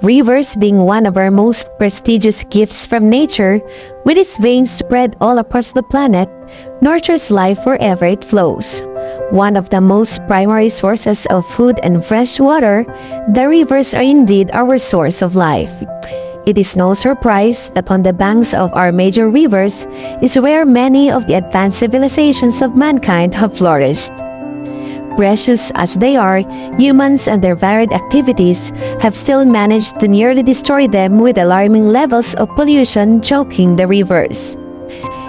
Rivers being one of our most prestigious gifts from nature, with its veins spread all across the planet, nurtures life wherever it flows. One of the most primary sources of food and fresh water, the rivers are indeed our source of life. It is no surprise that on the banks of our major rivers is where many of the advanced civilizations of mankind have flourished. Precious as they are, humans and their varied activities have still managed to nearly destroy them with alarming levels of pollution choking the rivers.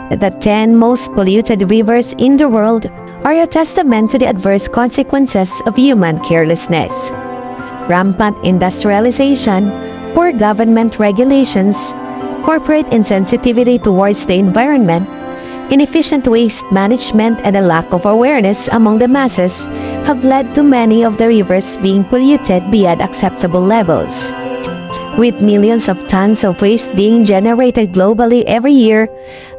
The 10 most polluted rivers in the world are a testament to the adverse consequences of human carelessness. Rampant industrialization, poor government regulations, corporate insensitivity towards the environment, inefficient waste management, and a lack of awareness among the masses have led to many of the rivers being polluted beyond acceptable levels. With millions of tons of waste being generated globally every year,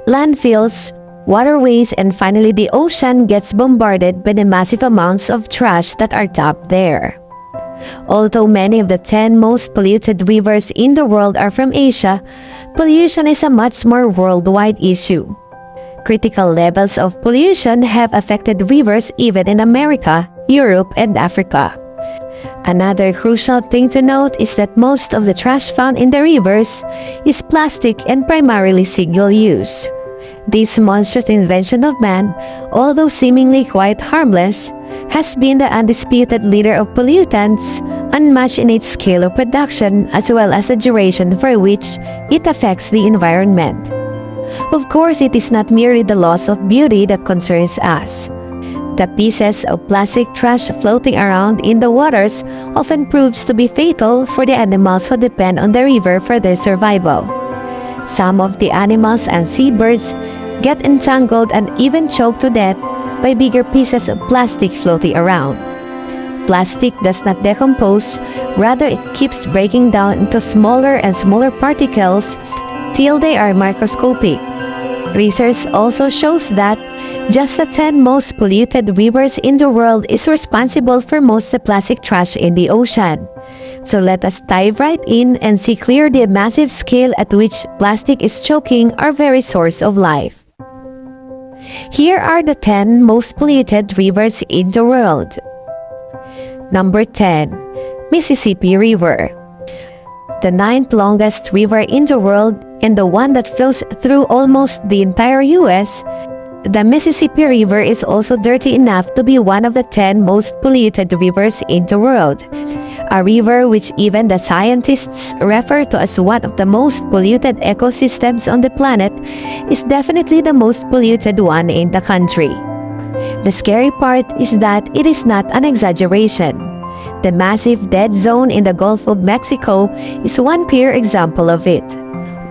landfills, waterways, and finally the ocean gets bombarded by the massive amounts of trash that are dumped there. Although many of the 10 most polluted rivers in the world are from Asia, pollution is a much more worldwide issue. Critical levels of pollution have affected rivers even in America, Europe, and Africa. Another crucial thing to note is that most of the trash found in the rivers is plastic and primarily single-use. This monstrous invention of man, although seemingly quite harmless, has been the undisputed leader of pollutants, unmatched in its scale of production as well as the duration for which it affects the environment. Of course, it is not merely the loss of beauty that concerns us. The pieces of plastic trash floating around in the waters often proves to be fatal for the animals who depend on the river for their survival. Some of the animals and seabirds get entangled and even choked to death by bigger pieces of plastic floating around. Plastic does not decompose, rather it keeps breaking down into smaller and smaller particles till they are microscopic. Research also shows that just the 10 most polluted rivers in the world is responsible for most of the plastic trash in the ocean. So let us dive right in and see clearly the massive scale at which plastic is choking our very source of life. Here are the 10 most polluted rivers in the world. Number 10. Mississippi River. The 9th longest river in the world and the one that flows through almost the entire US, the Mississippi River is also dirty enough to be one of the 10 most polluted rivers in the world. A river which even the scientists refer to as one of the most polluted ecosystems on the planet is definitely the most polluted one in the country. The scary part is that it is not an exaggeration. The massive dead zone in the Gulf of Mexico is one clear example of it.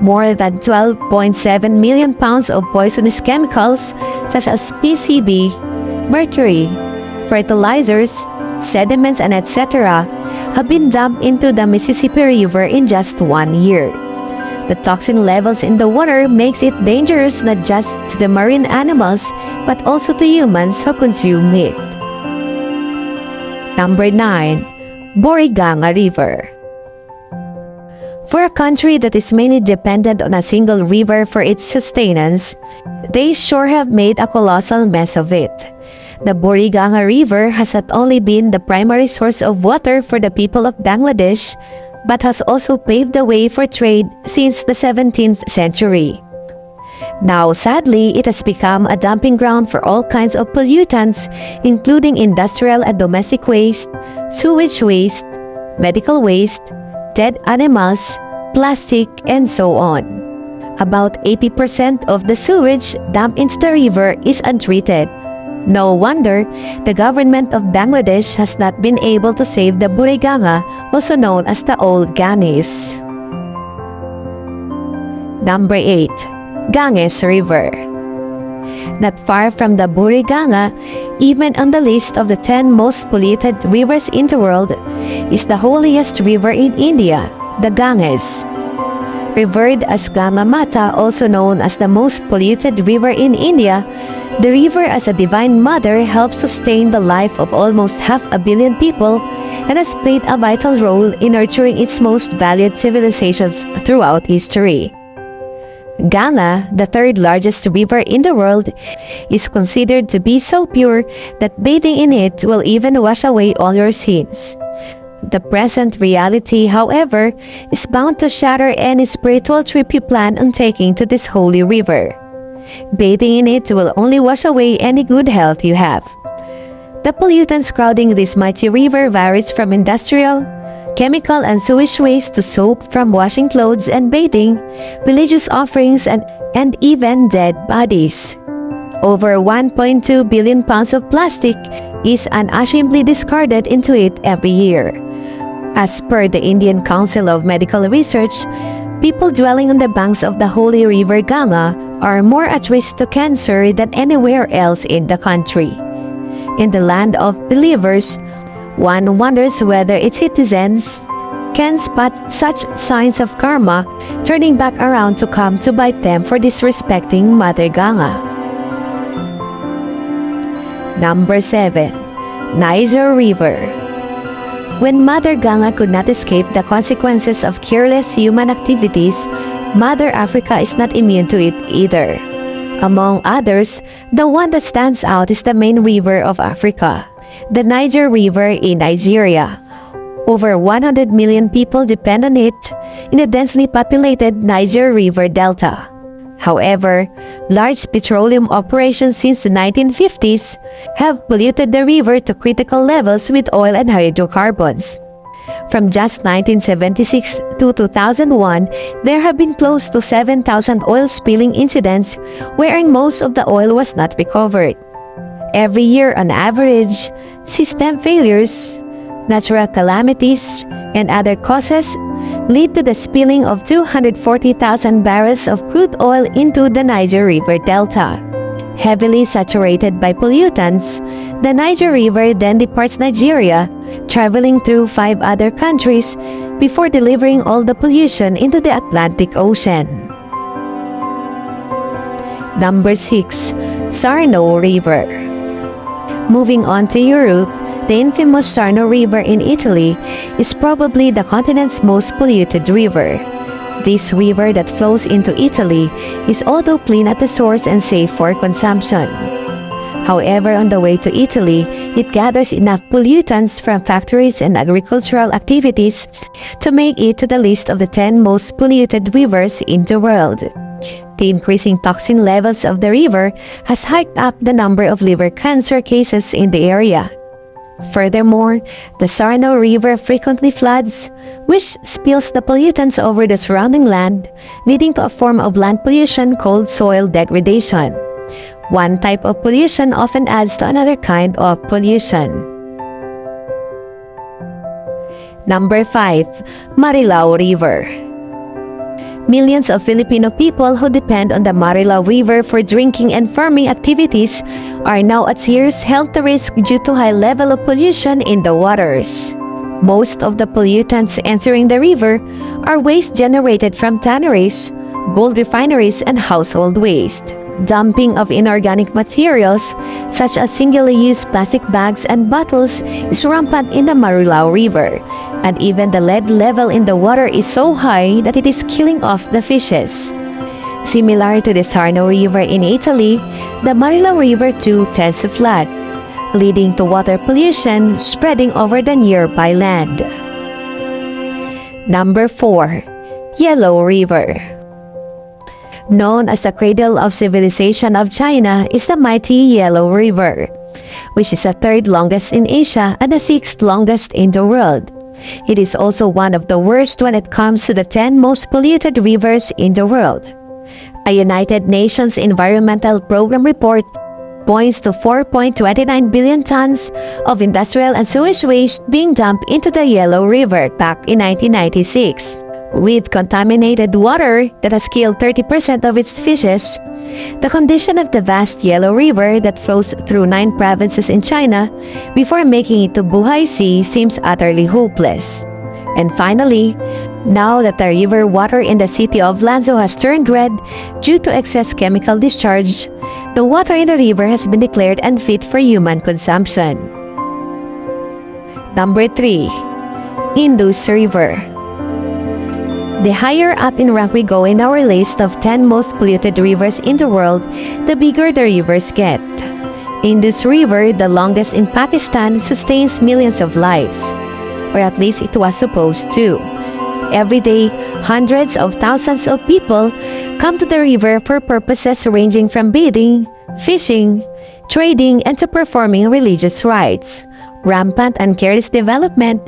More than 12.7 million pounds of poisonous chemicals such as PCB, mercury, fertilizers, sediments, and etc. have been dumped into the Mississippi River in just 1 year. The toxin levels in the water makes it dangerous not just to the marine animals but also to humans who consume it. Number 9. Buriganga River. For a country that is mainly dependent on a single river for its sustenance, they sure have made a colossal mess of it. The Buriganga River has not only been the primary source of water for the people of Bangladesh, but has also paved the way for trade since the 17th century. Now, sadly, it has become a dumping ground for all kinds of pollutants, including industrial and domestic waste, sewage waste, medical waste, dead animals, plastic, and so on. About 80% of the sewage dumped into the river is untreated. No wonder the government of Bangladesh has not been able to save the Buriganga, also known as the Old Ganges. Number 8. Ganges River. Not far from the Buriganga, even on the list of the 10 most polluted rivers in the world, is the holiest river in India, the Ganges. Revered as Ganga Mata, also known as the most polluted river in India, the river as a divine mother helps sustain the life of almost 500 million people and has played a vital role in nurturing its most valued civilizations throughout history. Ganga, the third largest river in the world, is considered to be so pure that bathing in it will even wash away all your sins. The present reality, however, is bound to shatter any spiritual trip you plan on taking to this holy river. Bathing in it will only wash away any good health you have. The pollutants crowding this mighty river varies from industrial, chemical and sewage waste to soap from washing clothes and bathing, religious offerings and even dead bodies. Over 1.2 billion pounds of plastic is unashamedly discarded into it every year. As per the Indian Council of Medical Research, people dwelling on the banks of the holy river Ganga are more at risk to cancer than anywhere else in the country. In the land of believers, one wonders whether its citizens can spot such signs of karma turning back around to come to bite them for disrespecting Mother Ganga. Number 7. Niger River. When Mother Ganga could not escape the consequences of careless human activities, Mother Africa is not immune to it either. Among others, the one that stands out is the main river of Africa, the Niger River in Nigeria. Over 100 million people depend on it in the densely populated Niger River Delta. However, large petroleum operations since the 1950s have polluted the river to critical levels with oil and hydrocarbons. From just 1976 to 2001, there have been close to 7,000 oil spilling incidents wherein most of the oil was not recovered. Every year on average, system failures, natural calamities, and other causes lead to the spilling of 240,000 barrels of crude oil into the Niger River Delta. Heavily saturated by pollutants, the Niger River then departs Nigeria, traveling through 5 other countries before delivering all the pollution into the Atlantic Ocean. Number 6. Sarno River. Moving on to Europe, the infamous Sarno River in Italy is probably the continent's most polluted river. This river that flows into Italy is although clean at the source and safe for consumption. However, on the way to Italy, it gathers enough pollutants from factories and agricultural activities to make it to the list of the 10 most polluted rivers in the world. The increasing toxin levels of the river has hiked up the number of liver cancer cases in the area. Furthermore, the Sarno River frequently floods, which spills the pollutants over the surrounding land, leading to a form of land pollution called soil degradation. One type of pollution often adds to another kind of pollution. Number 5. Marilao River. Millions of Filipino people who depend on the Marilao River for drinking and farming activities are now at serious health risk due to high level of pollution in the waters. Most of the pollutants entering the river are waste generated from tanneries, gold refineries, and household waste. Dumping of inorganic materials, such as single-use plastic bags and bottles, is rampant in the Marilao River, and even the lead level in the water is so high that it is killing off the fishes. Similar to the Sarno River in Italy, the Marilao River too tends to flood, leading to water pollution spreading over the nearby land. Number 4. Yellow River. Known as the cradle of civilization of China is the mighty Yellow River, which is the 3rd longest in Asia and the 6th longest in the world. It is also one of the worst when it comes to the 10 most polluted rivers in the world. A United Nations Environmental Program report points to 4.29 billion tons of industrial and sewage waste being dumped into the Yellow River back in 1996. With contaminated water that has killed 30% of its fishes, the condition of the vast Yellow River that flows through 9 provinces in China before making it to Buhai Sea seems utterly hopeless. And finally, now that the river water in the city of Lanzhou has turned red due to excess chemical discharge, the water in the river has been declared unfit for human consumption. Number 3. Indus River. The higher up in rank we go in our list of 10 most polluted rivers in the world, the bigger the rivers get. Indus River, the longest in Pakistan, sustains millions of lives, or at least it was supposed to. Every day, hundreds of thousands of people come to the river for purposes ranging from bathing, fishing, trading, and to performing religious rites. Rampant and careless development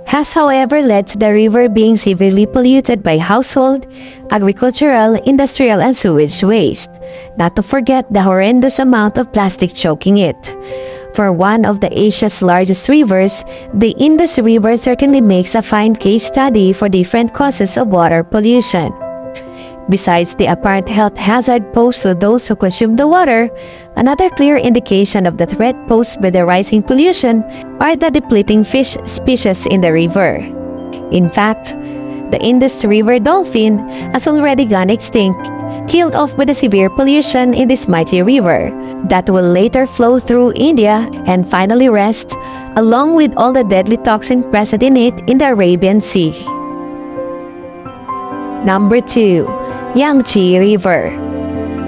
has, however, led to the river being severely polluted by household, agricultural, industrial, and sewage waste, not to forget the horrendous amount of plastic choking it. For one of the Asia's largest rivers, the Indus River certainly makes a fine case study for different causes of water pollution. Besides the apparent health hazard posed to those who consume the water, another clear indication of the threat posed by the rising pollution are the depleting fish species in the river. In fact, the Indus River dolphin has already gone extinct, killed off by the severe pollution in this mighty river that will later flow through India and finally rest, along with all the deadly toxin present in it, in the Arabian Sea. Number 2. Yangtze River.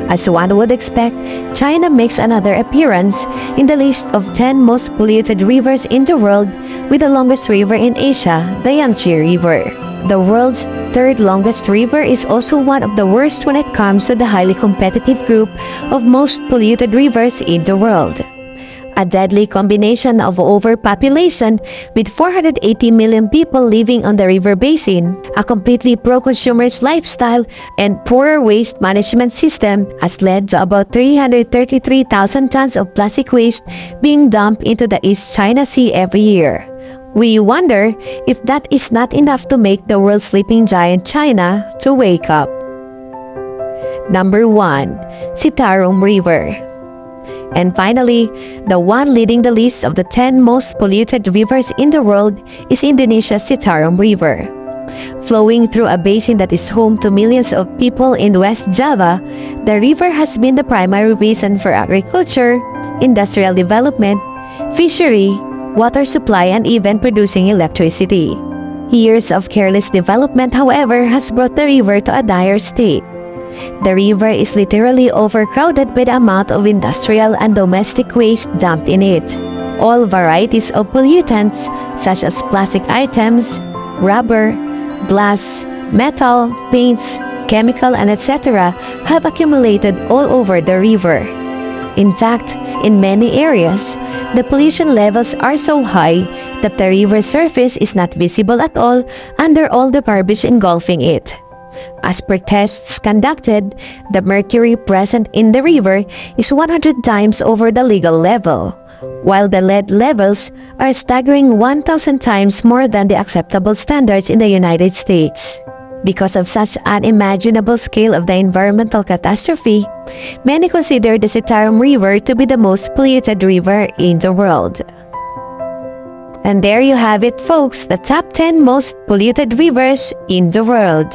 As one would expect, China makes another appearance in the list of 10 most polluted rivers in the world, with the longest river in Asia, the Yangtze River. The world's third longest river is also one of the worst when it comes to the highly competitive group of most polluted rivers in the world. A deadly combination of overpopulation with 480 million people living on the river basin, a completely pro-consumerist lifestyle, and poor waste management system has led to about 333,000 tons of plastic waste being dumped into the East China Sea every year. We wonder if that is not enough to make the world's sleeping giant China to wake up. Number 1. Citarum River. And finally, the one leading the list of the 10 most polluted rivers in the world is Indonesia's Citarum River. Flowing through a basin that is home to millions of people in West Java, the river has been the primary reason for agriculture, industrial development, fishery, water supply, and even producing electricity. Years of careless development, however, has brought the river to a dire state. The river is literally overcrowded by the amount of industrial and domestic waste dumped in it. All varieties of pollutants, such as plastic items, rubber, glass, metal, paints, chemical, and etc., have accumulated all over the river. In fact, in many areas, the pollution levels are so high that the river surface is not visible at all under all the garbage engulfing it. As per tests conducted, the mercury present in the river is 100 times over the legal level, while the lead levels are a staggering 1,000 times more than the acceptable standards in the United States. Because of such unimaginable scale of the environmental catastrophe, many consider the Citarum River to be the most polluted river in the world. And there you have it, folks, the top 10 most polluted rivers in the world.